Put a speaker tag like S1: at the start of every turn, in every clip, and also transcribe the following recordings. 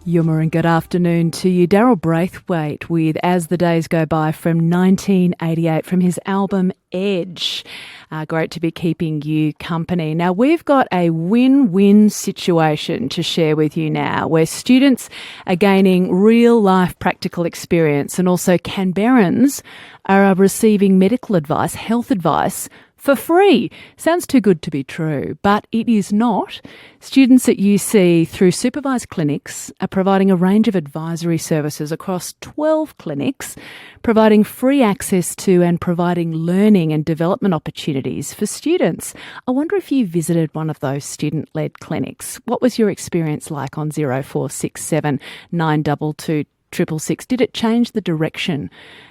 S1: Yuma, and good afternoon to you. Daryl Braithwaite with As the Days Go By from 1988 from his album Edge. Great to be keeping you company. Now, we've got a win-win situation to share with you now where students are gaining real-life practical experience and also Canberrans are receiving medical advice, health advice, for free. Sounds too good to be true, but it is not. Students at UC, through supervised clinics, are providing a range of advisory services across 12 clinics, providing free access to and providing learning and development opportunities for students. I wonder if you visited one of those student-led clinics. What was your experience like on 0467 922 666? Did it change the direction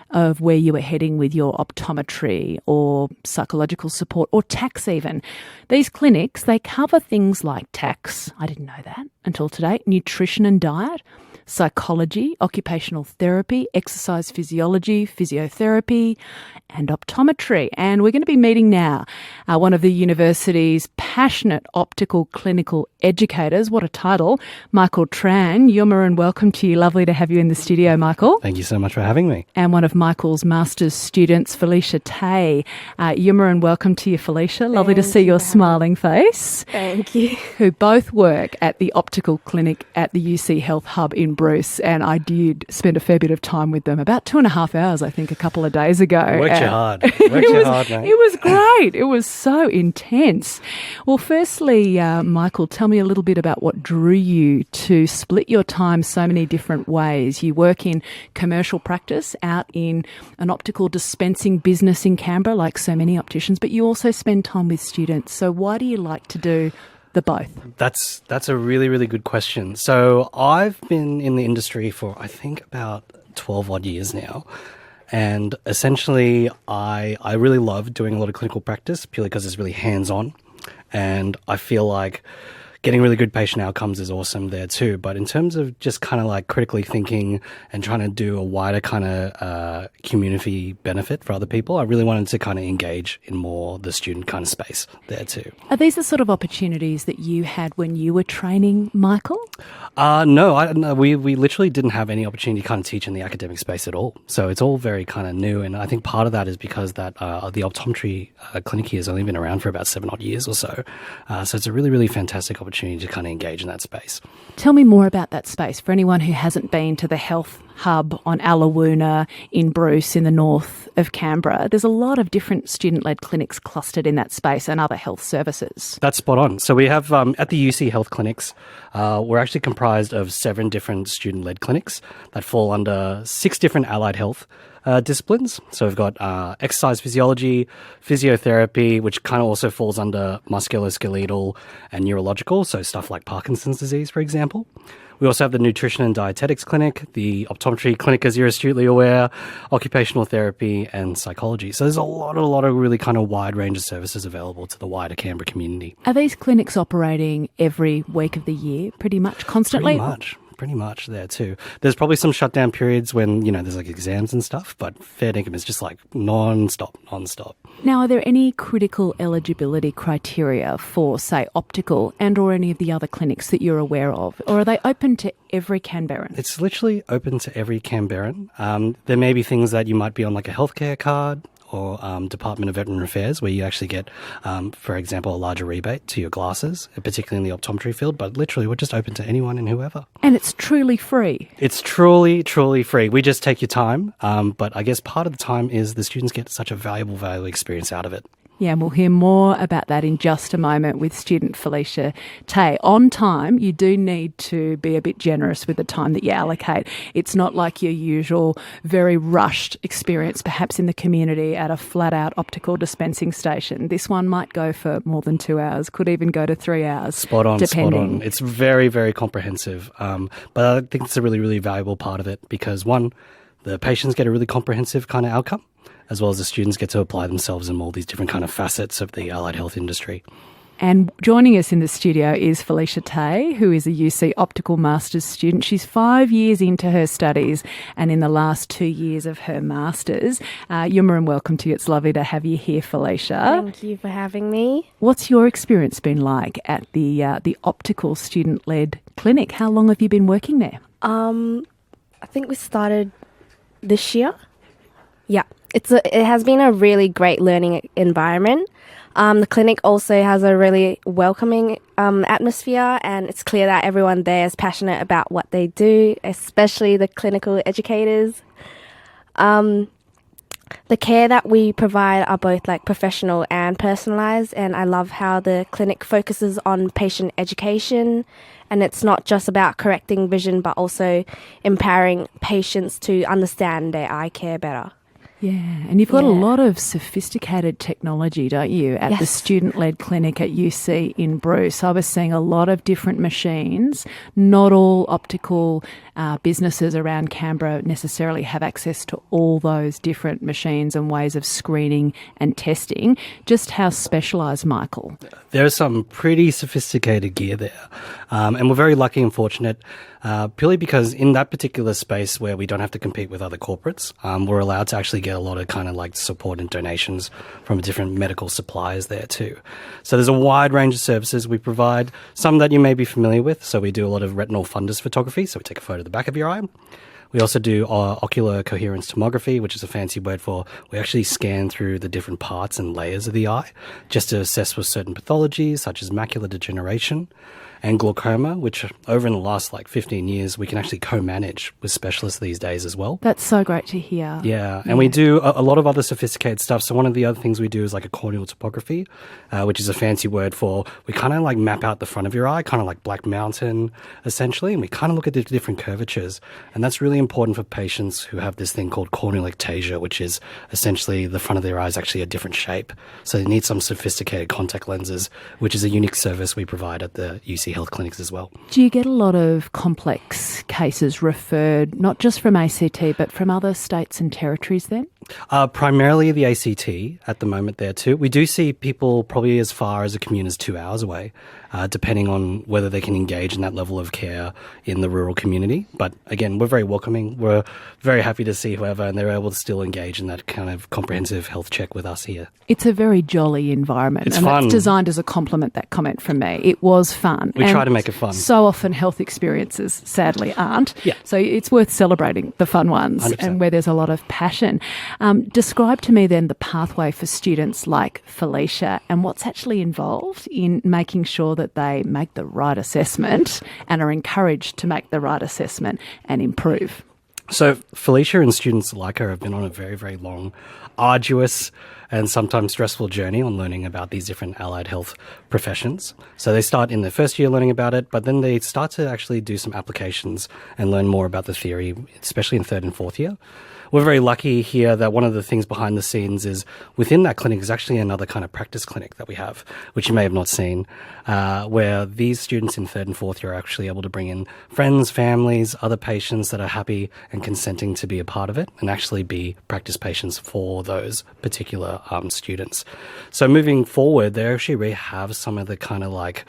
S1: of where you were heading with your optometry or psychological support or tax even? These clinics, they cover things like tax, I didn't know that until today, nutrition and diet, psychology, occupational therapy, exercise physiology, physiotherapy, and optometry. And we're going to be meeting now one of the university's passionate optical clinical educators. What a title. Michael Tran. Yuma, and welcome to you. Lovely to have you in the studio, Michael.
S2: Thank you so much for having me.
S1: And one of Michael's master's students, Felicia Tay. Yuma, and welcome to you, Felicia. Lovely to see your smiling face.
S3: Thank you.
S1: Who both work at the optical clinic at the UC Health Hub in Bruce, and I did spend a fair bit of time with them, about 2.5 hours, I think, a couple of days ago.
S2: Worked you hard. Worked you hard, mate.
S1: It was great. It was so intense. Well, firstly, Michael, tell me a little bit about what drew you to split your time so many different ways. You work in commercial practice out in an optical dispensing business in Canberra, like so many opticians, but you also spend time with students. So why do you like to do the both?
S2: That's a really, really good question. So I've been in the industry for, I think, about 12 odd years now. And essentially, I really love doing a lot of clinical practice purely because it's really hands-on. And I feel like getting really good patient outcomes is awesome there too. But in terms of just kind of like critically thinking and trying to do a wider kind of community benefit for other people, I really wanted to kind of engage in more the student kind of space there too.
S1: Are these the sort of opportunities that you had when you were training, Michael?
S2: No, we literally didn't have any opportunity to kind of teach in the academic space at all. So it's all very kind of new. And I think part of that is because that the optometry clinic here has only been around for about 7 odd years or so. So it's a really, really fantastic opportunity to kind of engage in that space.
S1: Tell me more about that space for anyone who hasn't been to the Health Hub on Allawoona in Bruce in the north of Canberra. There's a lot of different student-led clinics clustered in that space and other health services.
S2: That's spot on. So we have at the UC Health Clinics, we're actually comprised of 7 different student-led clinics that fall under 6 different allied health disciplines. So we've got exercise physiology, physiotherapy, which kind of also falls under musculoskeletal and neurological, so stuff like Parkinson's disease, for example. We also have the nutrition and dietetics clinic, the optometry clinic, as you're astutely aware, occupational therapy, and psychology. So there's a lot of really kind of wide range of services available to the wider Canberra community.
S1: Are these clinics operating every week of the year, pretty much constantly?
S2: Pretty much there too. There's probably some shutdown periods when, there's like exams and stuff, but fair dinkum is just like non-stop.
S1: Now, are there any critical eligibility criteria for, say, optical and or any of the other clinics that you're aware of? Or are they open to every Canberran?
S2: It's literally open to every Canberran. There may be things that you might be on like a healthcare card or Department of Veterinary Affairs, where you actually get, for example, a larger rebate to your glasses, particularly in the optometry field. But literally, we're just open to anyone and whoever.
S1: And it's truly free.
S2: It's truly, truly free. We just take your time. But I guess part of the time is the students get such a valuable experience out of it.
S1: Yeah, and we'll hear more about that in just a moment with student Felicia Tay. On time, you do need to be a bit generous with the time that you allocate. It's not like your usual very rushed experience, perhaps in the community at a flat-out optical dispensing station. This one might go for more than 2 hours, could even go to 3 hours.
S2: Spot on.
S1: Depending.
S2: It's very, very comprehensive. But I think it's a really, really valuable part of it because, one, the patients get a really comprehensive kind of outcome, as well as the students get to apply themselves in all these different kind of facets of the allied health industry.
S1: And joining us in the studio is Felicia Tay, who is a UC Optical Masters student. She's 5 years into her studies and in the last 2 years of her Masters. You're more than welcome to you. It's lovely to have you here, Felicia.
S3: Thank you for having me.
S1: What's your experience been like at the optical student-led clinic? How long have you been working there?
S3: I think we started this year. Yeah, it has been a really great learning environment. The clinic also has a really welcoming atmosphere, and it's clear that everyone there is passionate about what they do, especially the clinical educators. The care that we provide are both like professional and personalised, and I love how the clinic focuses on patient education, and it's not just about correcting vision but also empowering patients to understand their eye care better.
S1: Yeah, and you've got a lot of sophisticated technology, don't you, at the student-led clinic at UC in Bruce. I was seeing a lot of different machines. Not all optical businesses around Canberra necessarily have access to all those different machines and ways of screening and testing. Just how specialised, Michael?
S2: There's some pretty sophisticated gear there. And we're very lucky and fortunate purely because in that particular space where we don't have to compete with other corporates, we're allowed to actually get a lot of kind of like support and donations from different medical suppliers there too. So there's a wide range of services we provide, some that you may be familiar with. So we do a lot of retinal fundus photography. So we take a photo of the back of your eye. We also do ocular coherence tomography, which is a fancy word for we actually scan through the different parts and layers of the eye just to assess for certain pathologies such as macular degeneration and glaucoma, which over in the last 15 years, we can actually co-manage with specialists these days as well.
S1: That's so great to hear.
S2: Yeah, and we do a lot of other sophisticated stuff. So one of the other things we do is like a corneal topography, which is a fancy word for we kind of like map out the front of your eye, kind of like Black Mountain, essentially, and we kind of look at the different curvatures. And that's really important for patients who have this thing called corneal ectasia, which is essentially the front of their eye is actually a different shape. So they need some sophisticated contact lenses, which is a unique service we provide at the UC health clinics as well.
S1: Do you get a lot of complex cases referred, not just from ACT, but from other states and territories then?
S2: Primarily the ACT at the moment there too. We do see people probably as far as a commute as 2 hours away, depending on whether they can engage in that level of care in the rural community. But again, we're very welcoming. We're very happy to see whoever, and they're able to still engage in that kind of comprehensive health check with us here.
S1: It's a very jolly environment.
S2: It's
S1: and
S2: fun.
S1: It's designed as a compliment, that comment from me. It was fun.
S2: We try to make it fun.
S1: So often health experiences, sadly, aren't.
S2: Yeah.
S1: So it's worth celebrating the fun ones
S2: 100%.
S1: and where there's a lot of passion. Describe to me then the pathway for students like Felicia and what's actually involved in making sure that they make the right assessment and are encouraged to make the right assessment and improve.
S2: So Felicia and students like her have been on a very, very long, arduous and sometimes stressful journey on learning about these different allied health professions. So they start in their first year learning about it, but then they start to actually do some applications and learn more about the theory, especially in third and fourth year. We're very lucky here that one of the things behind the scenes is within that clinic is actually another kind of practice clinic that we have, which you may have not seen, where these students in third and fourth year are actually able to bring in friends, families, other patients that are happy and consenting to be a part of it and actually be practice patients for those particular students. So moving forward, they actually really have some of the kind of like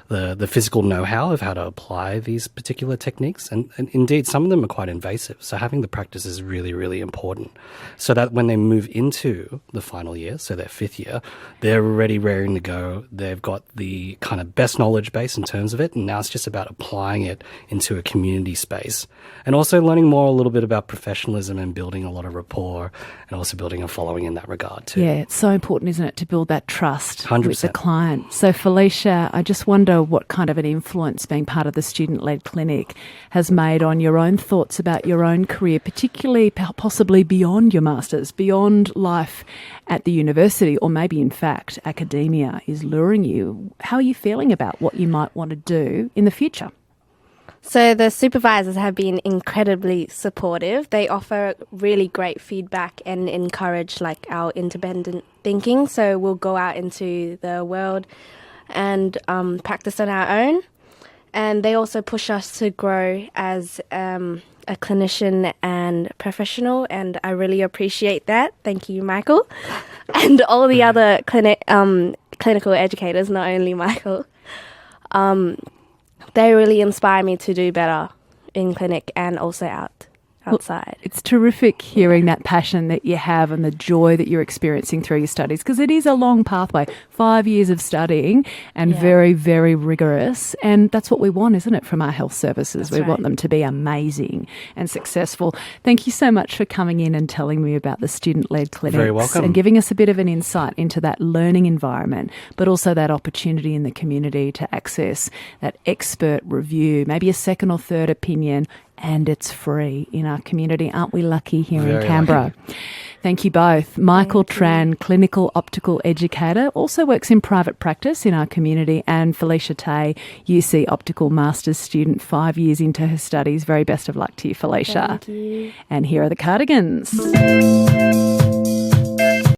S2: the physical know-how of how to apply these particular techniques. And indeed, some of them are quite invasive. So having the practice is really, really important so that when they move into the final year, so their fifth year, they're already raring to go. They've got the kind of best knowledge base in terms of it. And now it's just about applying it into a community space and also learning more a little bit about professionalism and building a lot of rapport and also building a following in that regard too.
S1: Yeah, it's so important, isn't it, to build that trust
S2: 100%.
S1: with the client. So Felicia, I just wonder what kind of an influence being part of the student-led clinic has made on your own thoughts about your own career, particularly possibly beyond your masters, beyond life at the university, or maybe in fact academia is luring you. How are you feeling about what you might want to do in the future?
S3: So the supervisors have been incredibly supportive. They offer really great feedback and encourage our independent thinking. So we'll go out into the world and practice on our own. And they also push us to grow as a clinician and professional, and I really appreciate that. Thank you, Michael, and all the other clinical educators, not only Michael. They really inspire me to do better in clinic and also outside.
S1: It's terrific hearing that passion that you have and the joy that you're experiencing through your studies, because it is a long pathway, 5 years of studying and very, very rigorous. And that's what we want, isn't it, from our health services? We want them to be amazing and successful. Thank you so much for coming in and telling me about the student-led clinics.
S2: Very welcome.
S1: And giving us a bit of an insight into that learning environment, but also that opportunity in the community to access that expert review, maybe a second or third opinion. And it's free in our community. Aren't we lucky here in Canberra?
S2: Lucky.
S1: Thank you both. Michael Tran, clinical optical educator, also works in private practice in our community, and Felicia Tay, UC optical master's student, 5 years into her studies. Very best of luck to you, Felicia.
S3: Thank you.
S1: And here are the Cardigans.